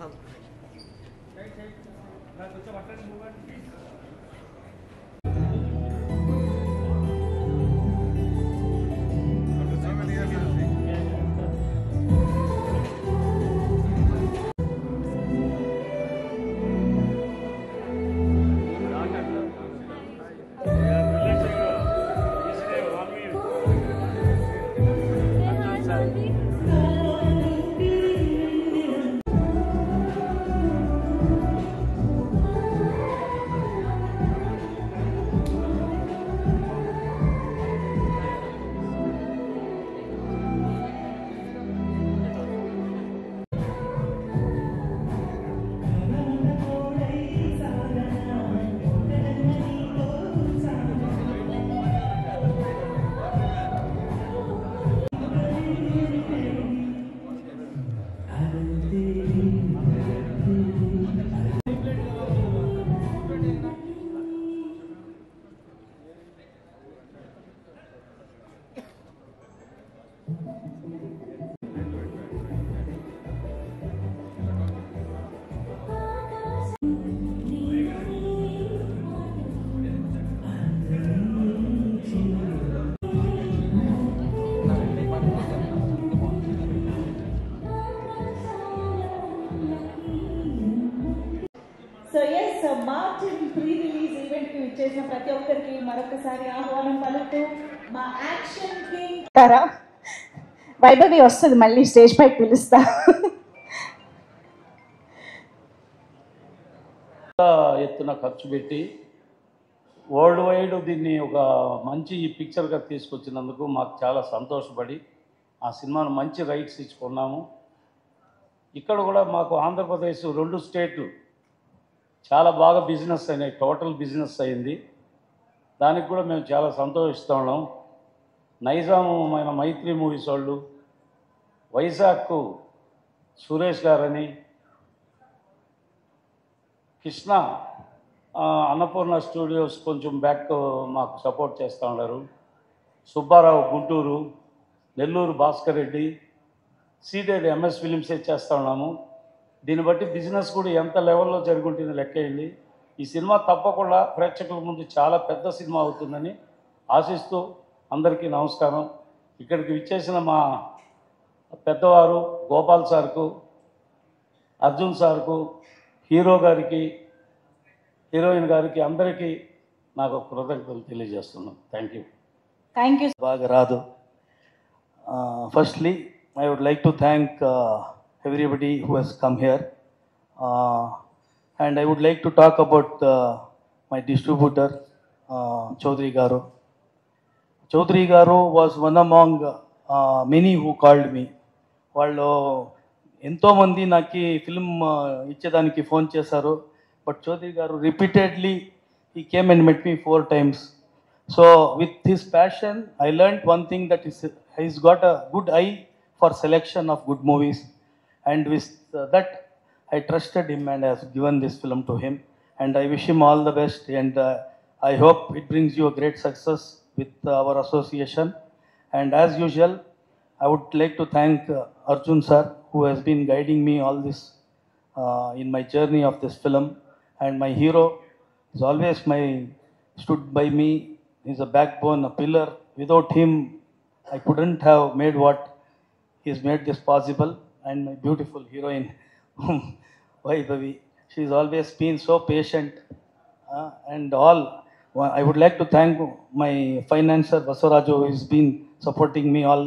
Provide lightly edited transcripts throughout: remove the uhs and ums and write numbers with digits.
So yes, Martin pre-release event కి ఇచ్చేసిన ప్రతి ఒక్కరికి మరొకసారి ఆహ్వానం పలుకుతూ మా యాక్షన్ కింగ్ తరా వైభవి వస్తుంది, మళ్ళీ స్టేజ్ పైకి పిలుస్తా. ఎత్తున ఖర్చు పెట్టి వరల్డ్ వైడ్ దీన్ని ఒక మంచి పిక్చర్గా తీసుకొచ్చినందుకు మాకు చాలా సంతోషపడి ఆ సినిమాను మంచి రైట్స్ ఇచ్చుకున్నాము. ఇక్కడ కూడా మాకు ఆంధ్రప్రదేశ్ 2 స్టేట్లు చాలా బాగా బిజినెస్ అయినాయి, టోటల్ బిజినెస్ అయింది. దానికి కూడా మేము చాలా సంతోషిస్తూ ఉన్నాం. నైజాము మన మైత్రి మూవీస్ వాళ్ళు, వైజాగ్ సురేష్ గారని, కృష్ణ అన్నపూర్ణ స్టూడియోస్ కొంచెం బ్యాక్ మాకు సపోర్ట్ చేస్తూ ఉన్నారు. సుబ్బారావు గుంటూరు, నెల్లూరు భాస్కర్ రెడ్డి, సీడెడ్ ఎంఎస్ ఫిలిమ్సే చేస్తూ ఉన్నాము. దీన్ని బట్టి బిజినెస్ కూడా ఎంత లెవెల్లో జరుగుంటుందో లెక్కేయండి. ఈ సినిమా తప్పకుండా ప్రేక్షకుల ముందు చాలా పెద్ద సినిమా అవుతుందని ఆశిస్తూ అందరికీ నమస్కారం. ఇక్కడికి విచ్చేసిన మా పెద్దవారు గోపాల్ సార్కు, అర్జున్ సార్కు, హీరో గారికి, హీరోయిన్ గారికి అందరికీ నాకు కృతజ్ఞతలు తెలియజేస్తున్నాను. Thank you. Thank you. బాగా రాదు. Firstly, I would like to thank everybody who has come here, and I would like to talk about my distributor, Chaudhary Garu. Chaudhary Garu was one among many who called me. వాళ్ళు ఎంతోమంది నాకు film ఇచ్చేదానికి phone చేశారు, but Chowdary గారు repeatedly he came and met me 4 times. So with his passion, I learned one thing, that he's got a good eye for selection of good movies, and with that I trusted him and have given this film to him, and I wish him all the best, and I hope it brings you a great success with our association. And as usual, I would like to thank Arjun sir, who has been guiding me all this in my journey of this film, and my hero is always stood by me. He's a backbone, a pillar. Without him, I couldn't have made what he's made this possible. And my beautiful heroine, Vaibhavi, she's always been so patient, and all. I would like to thank my financer, Basaraju, who has been supporting me all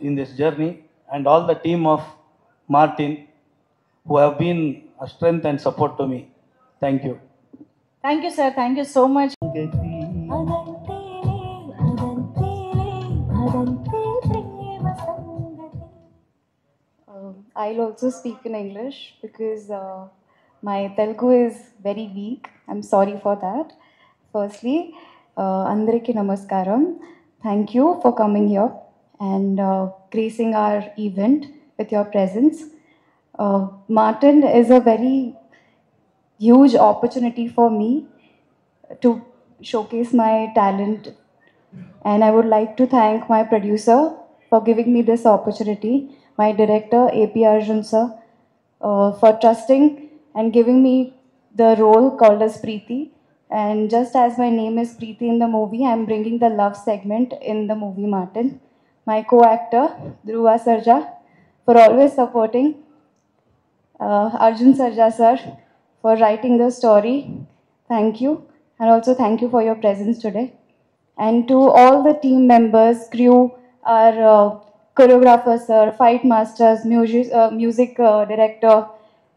in this journey, and all the team of Martin, who have been a strength and support to me. Thank you. Thank you, sir. Thank you so much. I'll also speak in English because my Telugu is very weak. I'm sorry for that. Firstly, Andariki Namaskaram. Thank you for coming here and gracing our event with your presence. Martin is a very huge opportunity for me to showcase my talent, and I would like to thank my producer for giving me this opportunity, my director AP Arjun sir, for trusting and giving me the role called as Preeti. And just as my name is Preeti in the movie, I'm bringing the love segment in the movie Martin. My co-actor, Dhruva Sarja, for always supporting. Arjun Sarja sir, for writing the story. Thank you. And also thank you for your presence today. And to all the team members, crew, our choreographers, sir, fight masters, music director,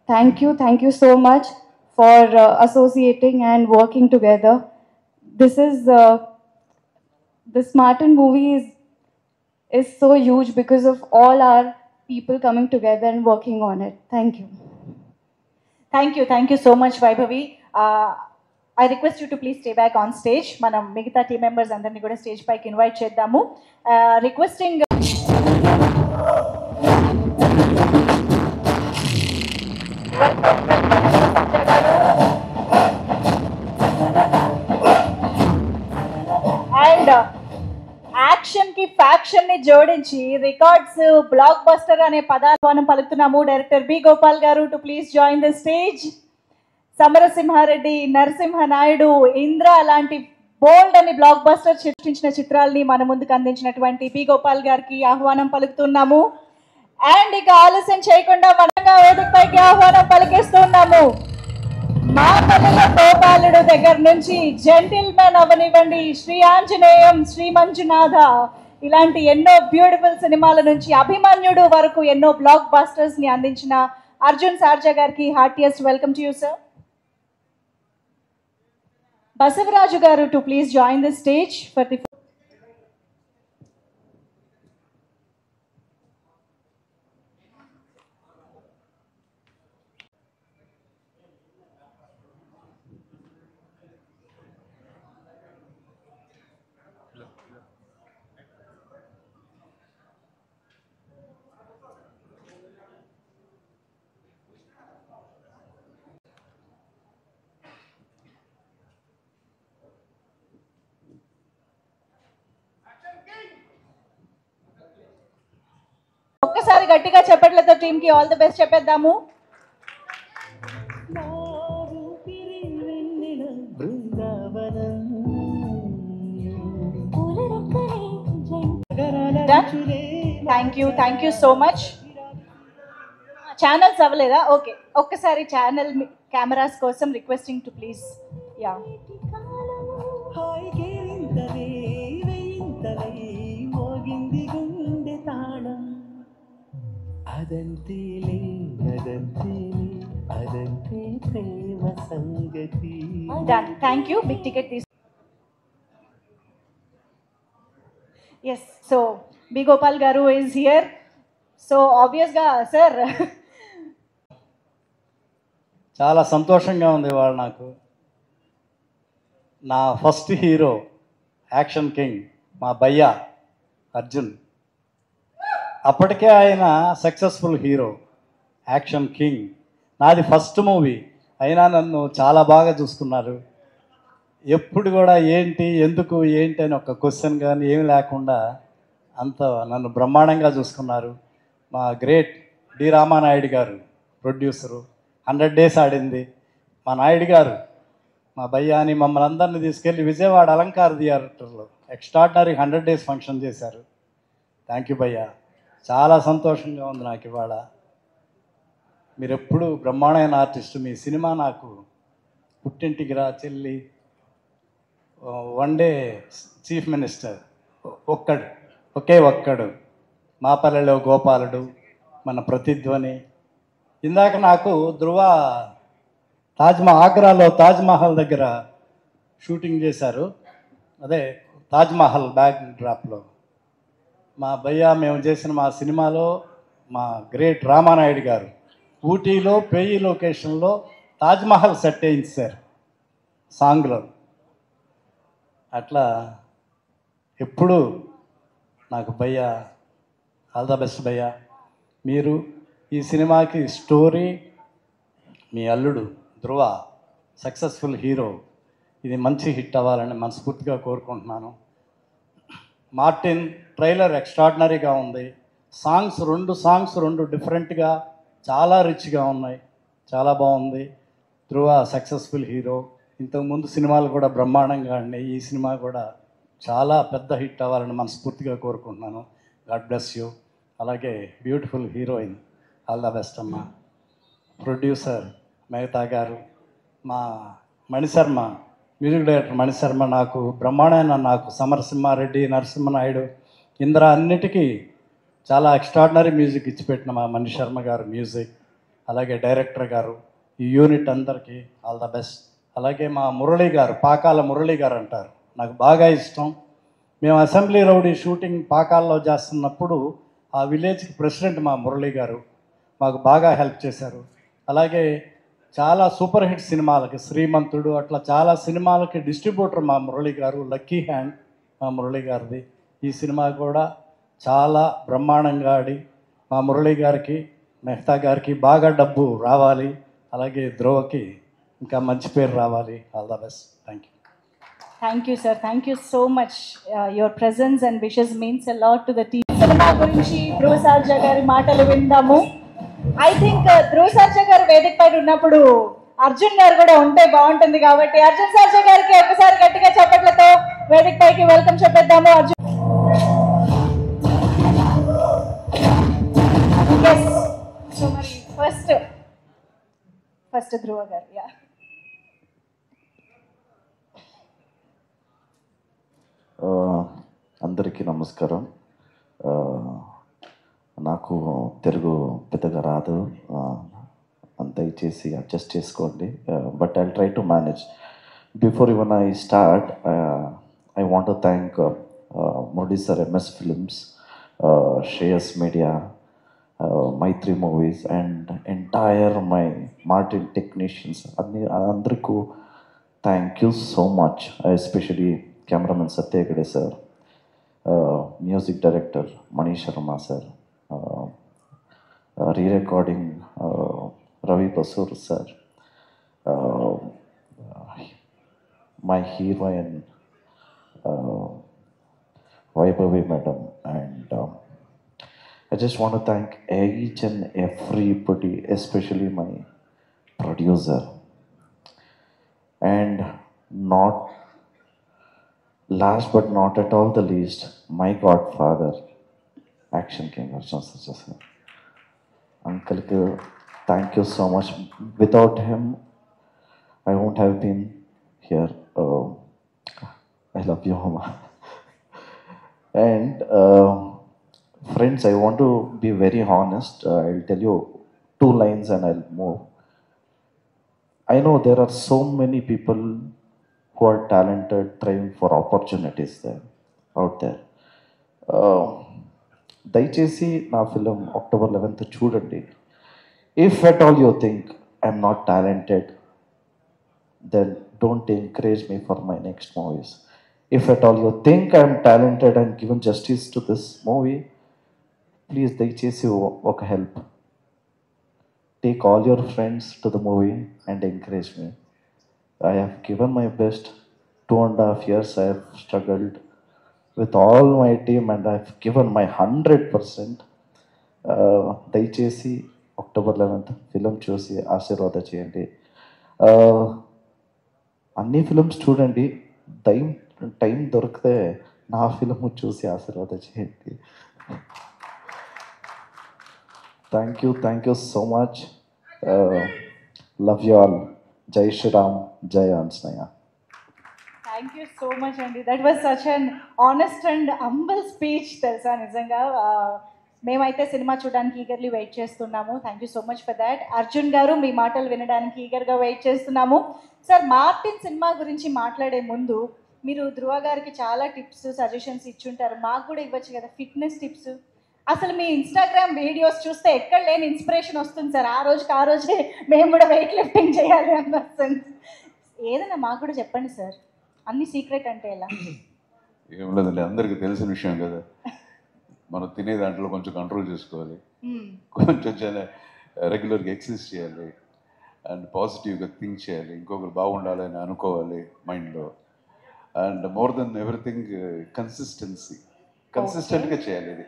thank you so much for associating and working together. This is this Martin movie is so huge because of all our people coming together and working on it. Thank you. Thank you so much Vaibhavi. I request you to please stay back on stage. మనం మిగతా team members అందరినీ కూడా stage పైకి invite చేద్దాము. Requesting and యాక్షన్కి ఫ్యాక్షన్ని జోడించి records block buster అనే పదాలు మనం పలుకుతున్నాము. Director B Gopal garu to please join the stage. Samarasimha Reddy, Narasimha Naidu, Indra లాంటి బోల్డ్ అని బ్లాక్ బస్టర్ సృష్టించిన చిత్రాల్ని మన ముందుకు అందించినటువంటి బి గోపాల్ గారికి ఆహ్వానం పలుకుతున్నాము. అండ్ ఇక ఆలస్యం చేయకుండా మనంగా వేదికపైకి ఆహ్వానం పలికేస్తున్నాము. మా పల్లెల గోపాలుడు దగ్గర నుంచి జెంటిల్మెన్ అవనివ్వండి, శ్రీ ఆంజనేయం, శ్రీ మంజునాథ, ఇలాంటి ఎన్నో బ్యూటిఫుల్ సినిమాల నుంచి అభిమన్యుడు వరకు ఎన్నో బ్లాక్ బస్టర్స్ ని అందించిన అర్జున్ సార్జా గారికి heartiest welcome to you sir. Basavaraju garu to please join the stage for the ఒక్కసారి గట్టిగా చెప్పట్లతో టీమ్ కి ఆల్ ది బెస్ట్ చెప్పేద్దాము. Thank you so much. Channels అవ్వలేదా? ఓకే, ఒక్కసారి ఛానల్ కెమెరాస్ కోసం requesting to please. Yeah done. Thank you. Big ticket తీసు. Yes, so B Gopal garu is here. So obviously sir చాలా సంతోషంగా ఉంది ఇవాళ నాకు. నా ఫస్ట్ హీరో యాక్షన్ కింగ్ మా భయ్యా అర్జున్. అప్పటికే ఆయన సక్సెస్ఫుల్ హీరో, యాక్షన్ కింగ్. నాది ఫస్ట్ మూవీ అయినా నన్ను చాలా బాగా చూసుకున్నారు. ఎప్పుడు కూడా ఏంటి, ఎందుకు, ఏంటి అని ఒక క్వశ్చన్ కానీ ఏమి లేకుండా అంత నన్ను బ్రహ్మాండంగా చూసుకున్నారు. మా గ్రేట్ డి రామానాయుడు గారు ప్రొడ్యూసరు, 100 days ఆడింది. మా నాయుడు గారు మా భయ్యాని మమ్మల్ని అందరినీ తీసుకెళ్ళి విజయవాడ అలంకార థియేటర్లో ఎక్స్ట్రాడినరీ 100 days ఫంక్షన్ చేశారు. థ్యాంక్ యూ భయ్యా. చాలా సంతోషంగా ఉంది నాకు ఇవాళ. మీరు ఎప్పుడు బ్రహ్మాండమైన ఆర్టిస్టు. మీ సినిమా నాకు పుట్టింటికి రా చెల్లి, వన్ డే చీఫ్ మినిస్టర్, ఒకే ఒక్కడు, మా పల్లెలో గోపాలుడు, మన ప్రతిధ్వని. ఇందాక నాకు ధృవ ఆగ్రాలో తాజ్మహల్ దగ్గర షూటింగ్ చేశారు. అదే తాజ్మహల్ బ్యాక్ డ్రాప్లో మా భయ్యా మేము చేసిన మా సినిమాలో మా గ్రేట్ రామానాయుడు గారు ఊటీలో పేయి లొకేషన్లో తాజ్మహల్ సెట్ వేయించారు సాంగ్లో. అట్లా ఎప్పుడు నాకు భయ్యా ఆల్ ద బెస్ట్ భయ్యా. మీరు ఈ సినిమాకి స్టోరీ, మీ అల్లుడు ధృవ సక్సెస్ఫుల్ హీరో, ఇది మంచి హిట్ అవ్వాలని మనస్ఫూర్తిగా కోరుకుంటున్నాను. మార్టిన్ ట్రైలర్ ఎక్స్ట్రాడినరీగా ఉంది. రెండు సాంగ్స్ డిఫరెంట్గా చాలా రిచ్గా ఉన్నాయి, చాలా బాగుంది. ధ్రువ సక్సెస్ఫుల్ హీరో, ఇంతకుముందు సినిమాలు కూడా బ్రహ్మాండంగా ఉన్నాయి. ఈ సినిమా కూడా చాలా పెద్ద హిట్ అవ్వాలని మనస్ఫూర్తిగా కోరుకుంటున్నాను. God bless you. అలాగే beautiful heroine, all the best అమ్మా. ప్రొడ్యూసర్ మేఘతా గారు, మా మణిశర్మ మ్యూజిక్ డైరెక్టర్ మణిశర్మ నాకు బ్రహ్మాండమైన, నాకు సమరసింహారెడ్డి, నరసింహనాయుడు, ఇంద్ర అన్నిటికీ చాలా ఎక్స్ట్రాడినరీ మ్యూజిక్ ఇచ్చిపెట్టిన మా మణిశర్మ గారు మ్యూజిక్, అలాగే డైరెక్టర్ గారు, ఈ యూనిట్ అందరికీ ఆల్ ద బెస్ట్. అలాగే మా మురళీ గారు, పాకాల మురళీ గారు అంటారు, నాకు బాగా ఇష్టం. మేము అసెంబ్లీ రౌడీ షూటింగ్ పాకాల్లో చేస్తున్నప్పుడు ఆ విలేజ్కి ప్రెసిడెంట్ మా మురళీ గారు మాకు బాగా హెల్ప్ చేశారు. అలాగే చాలా సూపర్ హిట్ సినిమాలకి, శ్రీమంతుడు, అట్లా చాలా సినిమాలకి డిస్ట్రిబ్యూటర్ మా మురళీ గారు, లక్కీ హ్యాండ్ మా మురళీ గారిది. ఈ సినిమా కూడా చాలా బ్రహ్మాండంగా ఆడి మా మురళీ గారికి, మెహతా గారికి బాగా డబ్బు రావాలి, అలాగే ధ్రువకి ఇంకా మంచి పేరు రావాలి. All the best. Thank you. Thank you sir, thank you so much. Your presence and wishes means a lot to the team. Cinema గురించి ధ్రువ సర్జా గారి మాటలు విందాము. ఐ థింక్ ధ్రువ సర్జా గారు వేదిక పైన ఉన్నప్పుడు అర్జున్ గారు కూడా ఉంటే బాగుంటుంది, కాబట్టి అర్జున్ సర్జా గారికి ఒకసారి గట్టిగా చప్పట్లతో వేదిక పైకి వెల్కమ్ చెప్పేద్దాము. అర్జున్, సో మరి ఫస్ట్ ధ్రువ గారు. యా, అందరికీ నమస్కారం. నాకు తెలుగు పెద్దగా రాదు, దయచేసి అడ్జస్ట్ చేసుకోండి. But I try to manage. Before even I start, I want to thank Murli sir, MS Films, Shreyas Media, Maitri Movies, and entire my Martin technicians. Andriku, thank you so much. Especially cameraman Satya Gade sir, music director Mani Sharma sir, re-recording Ravi Basur sir, my heroine Vaibhavi madam, and I just want to thank each and everybody, especially my producer, and not last but not at all the least, my godfather, Action King Arjun Sarja sir. Uncle, thank you so much. Without him, I won't have been here. I love you, Mama. And friends, I want to be very honest. I'll tell you 2 lines and I'll move. I know there are so many people who are talented, trying for opportunities there, out there. దయచేసి నా film October 11th చూడండి. If at all you think I'm not talented, then don't encourage me for my next movies. If at all you think I'm talented and given justice to this movie, please దయచేసి ఒక help. Take all your friends to the movie and encourage me. I have given my best. 2.5 years I have struggled with all my team and I have given my 100%. దయచేసి October 11th film చూసి ఆశీర్వాదం చేయండి. అన్ని films చూడండి, time దొరికితే నా film చూసి ఆశీర్వాదం చేయండి. Thank you so much. Love you all. జై శ్రీరామ్, జై Anjaneya. Thank you so much అండి. That was such an honest and humble speech తెలుసా. నిజంగా మేమైతే సినిమా చూడడానికి ఈగర్లీ వెయిట్ చేస్తున్నాము. Thank you so much for that. Arjun garu, మీ మాటలు వినడానికి ఈగర్గా వెయిట్ చేస్తున్నాము. సార్, మార్టిన్ సినిమా గురించి మాట్లాడే ముందు మీరు ధ్రువ గారికి చాలా టిప్స్, సజెషన్స్ ఇచ్చుంటారు. మాకు కూడా ఇవ్వచ్చు కదా ఫిట్నెస్ టిప్స్. అసలు మీ ఇన్స్టాగ్రామ్ వీడియోస్ చూస్తే ఎక్కడ లేని ఇన్స్పిరేషన్ వస్తుంది సార్. ఆ రోజే మేము కూడా వెయిట్ లిఫ్టింగ్ చేయాలి అన్న సెన్స్. ఏదైనా మాకు కూడా చెప్పండి సార్. అన్ని సీక్రెట్ అంటే ఎలా? ఏం లేదండి, అందరికీ తెలిసిన విషయం కదా. మనం తినే దాంట్లో కొంచెం కంట్రోల్ చేసుకోవాలి, కొంచెం చాలా రెగ్యులర్గా ఎక్సర్సైజ్ చేయాలి, అండ్ పాజిటివ్గా థింక్ చేయాలి, ఇంకొకరు బాగుండాలని అనుకోవాలి మైండ్లో. అండ్ మోర్ దెన్ ఎవ్రీథింగ్ కన్సిస్టెంట్గా చేయాలి. ఇది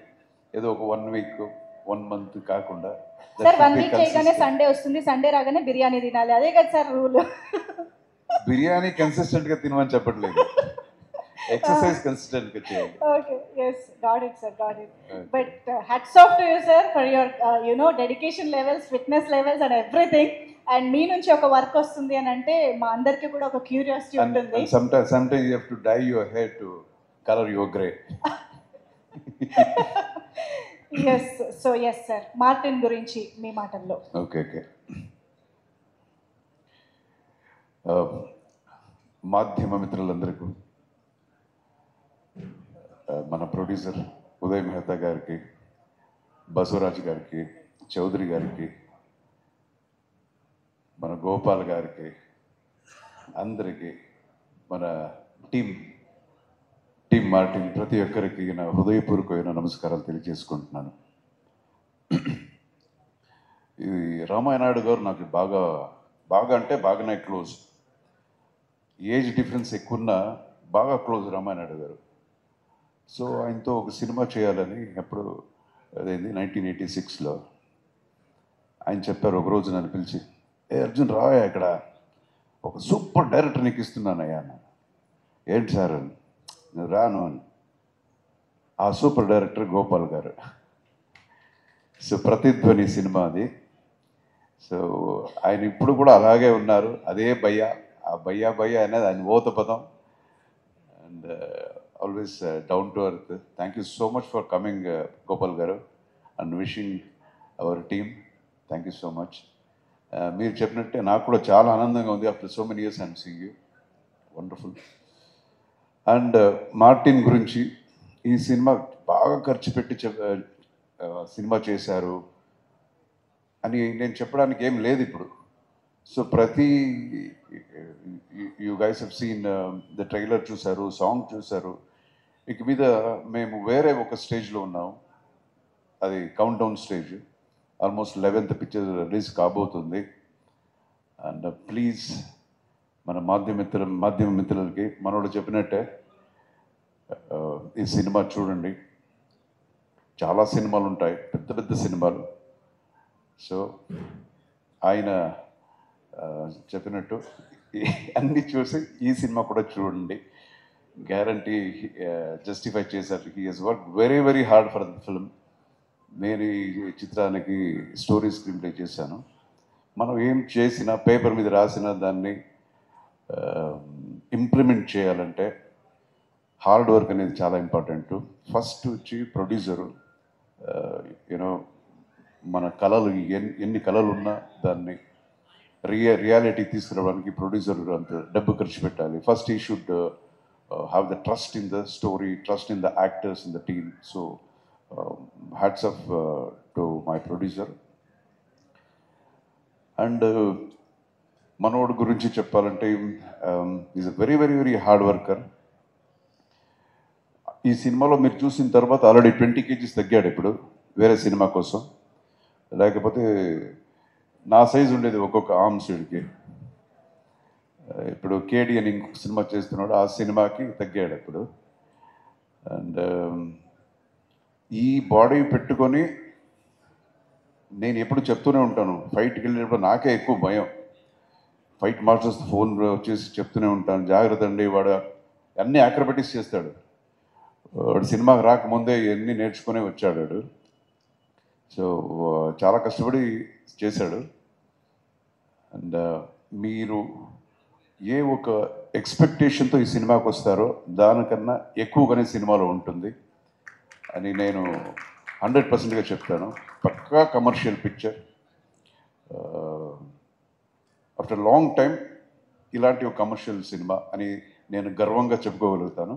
ఏదో ఒక 1 week 1 month కాకుండా that sir should 1 be week చేయగానే consistent. సండే వస్తుంది, సండే రాగానే బిర్యానీ తినాలి, అదే కదా సార్ రూల్. బిర్యానీ కన్సిస్టెంట్ గా తినమని చెప్పట్లేదు, ఎక్సర్సైజ్ కన్సిస్టెంట్ గా చేయాలి. Okay, yes, got it, sir, got it. But hats off to you, sir, for your dedication levels, fitness levels and everything. And మీ నుంచి ఒక వర్క్ వస్తుంది అని అంటే మా అందరికీ కూడా ఒక క్యూరియాసిటీ ఉంటుంది. And sometimes you have to dye your hair to color your gray. Yes, so yes sir, Martin గురించి మీ మాటల్లో. Okay. మాధ్యమ మిత్రులందరికీ, మన ప్రొడ్యూసర్ ఉదయ్ మెహతా గారికి, బసవరాజు గారికి, చౌదరి గారికి, మన గోపాల్ గారికి, అందరికీ, మన టీం మార్టిన్ ప్రతి ఒక్కరికి నా హృదయపూర్వకమైన నమస్కారాలు తెలియజేసుకుంటున్నాను. ఇది రామాయణాయుడు గారు నాకు బాగా అంటే బాగానే క్లోజ్. ఏజ్ డిఫరెన్స్ ఎక్కువన్నా బాగా క్లోజ్ రామాయణాయుడు గారు. సో ఆయనతో ఒక సినిమా చేయాలని ఎప్పుడు అదేంది 1986లో ఆయన చెప్పారు. ఒకరోజు నన్ను పిలిచి, అర్జున్ రావయ్యా, ఇక్కడ ఒక సూపర్ డైరెక్టర్ నీకు ఇస్తున్నానయ్యా అన్న. ఏంటి సార్ అని. నేను రాను అని. ఆ సూపర్ డైరెక్టర్ గోపాల్ గారు. సో ప్రతిధ్వని సినిమా అది. సో ఆయన ఇప్పుడు కూడా అలాగే ఉన్నారు, అదే భయ్య. ఆ భయ్య అనేది ఆయన ఓత పదం. And always down to earth. Thank you so much for coming Gopal garu, and wishing our team thank you so much. మీరు చెప్పినట్టే నాకు కూడా చాలా ఆనందంగా ఉంది. After so many years I'm seeing you, wonderful. And Martin గురించి, ఈ సినిమా బాగా ఖర్చు పెట్టి సినిమా చేశారు అని నేను చెప్పడానికి ఏం లేదు ఇప్పుడు. So you guys have seen the trailer చూశారు, సాంగ్ చూశారు. ఇక మీద మేము వేరే ఒక స్టేజ్లో ఉన్నాం, అది count down stage. Almost 11th picture release కాబోతుంది. అండ్ ప్లీజ్ మన మాధ్యమ మిత్రులకి మనోడు చెప్పినట్టే ఈ సినిమా చూడండి. చాలా సినిమాలు ఉంటాయి, పెద్ద సినిమాలు. సో ఆయన చెప్పినట్టు అన్నీ చూసి ఈ సినిమా కూడా చూడండి. గ్యారంటీ జస్టిఫై చేశారు. He has work very very hard for the film. నేను ఈ చిత్రానికి స్టోరీ స్క్రీన్ ప్లే చేశాను. మనం ఏం చేసినా, పేపర్ మీద రాసిన దాన్ని ఇంప్లిమెంట్ చేయాలంటే హార్డ్ వర్క్ అనేది చాలా ఇంపార్టెంట్. ఫస్ట్ వచ్చి ప్రొడ్యూసరు, మన కళలు ఎన్ని కళలు ఉన్నా దాన్ని రియాలిటీ తీసుకురావడానికి ప్రొడ్యూసర్ అంత డబ్బు ఖర్చు పెట్టాలి. ఫస్ట్ ఈ should have the trust in the story, trust in the actors, in the team. So hats off to my producer. And మనోడు గురించి చెప్పాలంటే is a very very very hard worker. ఈ సినిమాలో మీరు చూసిన తర్వాత ఆల్రెడీ 20 kgs తగ్గాడు ఇప్పుడు వేరే సినిమా కోసం. లేకపోతే నా సైజు ఉండేది ఒక్కొక్క ఆర్మ్స్ వీడికి. ఇప్పుడు కేడి అని ఇంకొక సినిమా చేస్తున్నాడు, ఆ సినిమాకి తగ్గాడు ఇప్పుడు. అండ్ ఈ బాడీ పెట్టుకొని నేను ఎప్పుడు చెప్తూనే ఉంటాను, ఫైట్కి వెళ్ళినప్పుడు నాకే ఎక్కువ భయం. ఫైట్ మాస్టర్స్ ఫోన్ వచ్చేసి చెప్తూనే ఉంటాను, జాగ్రత్త అండి, వాడు అన్ని యాక్రోబాటిక్స్ చేస్తాడు. వాడు సినిమాకి రాకముందే ఇవన్నీ నేర్చుకునే వచ్చాడు వాడు. సో చాలా కష్టపడి చేశాడు. అండ్ మీరు ఏ ఒక ఎక్స్పెక్టేషన్తో ఈ సినిమాకి వస్తారో దానికన్నా ఎక్కువగానే సినిమాలో ఉంటుంది అని నేను 100%గా చెప్తాను. పక్కా commercial picture. After long time ఇలాంటి ఒక కమర్షియల్ సినిమా అని నేను గర్వంగా చెప్పుకోగలుగుతాను.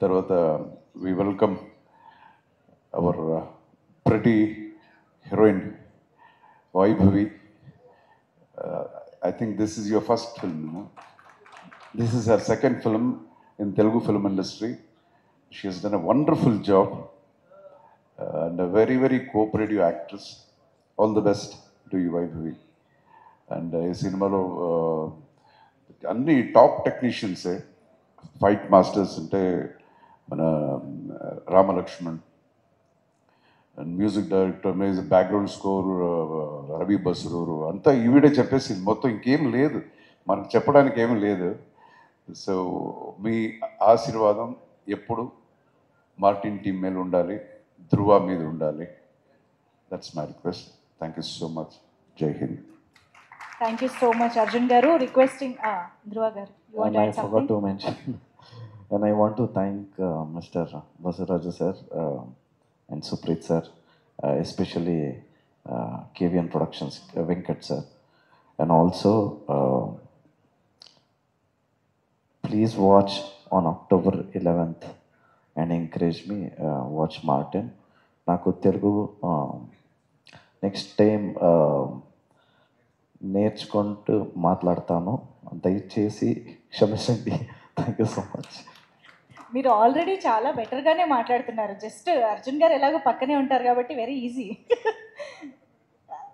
తర్వాత we welcome our pretty heroine Vaibhavi. I think this is your first film, no? This is her second film in Telugu film industry. She has done a wonderful job and a very very cooperative actress. All the best to you, Vaibhavi. And ఈ సినిమాలో అన్ని top టెక్నీషియన్సే, fight masters అంటే మన Ramlakshman, and music director, music background score Ravi Basrur అంతా ఈవిడే చెప్పేసింది. మొత్తం ఇంకేం లేదు, మనకు చెప్పడానికి ఏమీ లేదు. సో మీ ఆశీర్వాదం ఎప్పుడు మార్టిన్ టీం మీద ఉండాలి, ధ్రువ మీద ఉండాలి. That's my request. Thank you so much. జై హింద్. Thank you so much Arjun garu. Requesting ధ్రువ గారు, you want to And I add forgot something? to mention, and I want to thank Mr. Basaraju sir and Suprit sir, especially KVN Productions, Venkat sir, and also please watch on October 11th and encourage me, watch Martin. నాకు Telugu next time నేర్చుకుంటూ మాట్లాడతాను, దయచేసి క్షమించండి. Thank you so much. మీరు already చాలా బెటర్గానే మాట్లాడుతున్నారు. Just Arjun గారు ఎలాగో పక్కనే ఉంటారు కాబట్టి వెరీ ఈజీ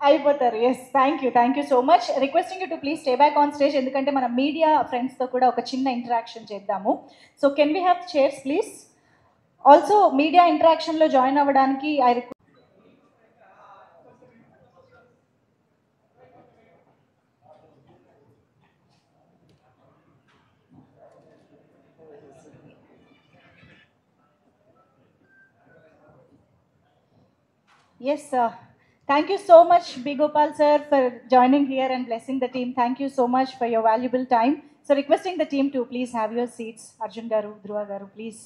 అయిపోతారు. Yes, thank you so much. Requesting you to please stay back on stage, ఎందుకంటే మన మీడియా ఫ్రెండ్స్తో కూడా ఒక చిన్న ఇంటరాక్షన్ చేద్దాము. So can we have chairs please? Also media ఇంటరాక్షన్లో జాయిన్ అవ్వడానికి Yes, sir. Thank you so much, B. Gopal sir, for joining here and blessing the team. Thank you so much for your valuable time. So requesting the team to please have your seats. Arjun garu, Dhruva garu, please.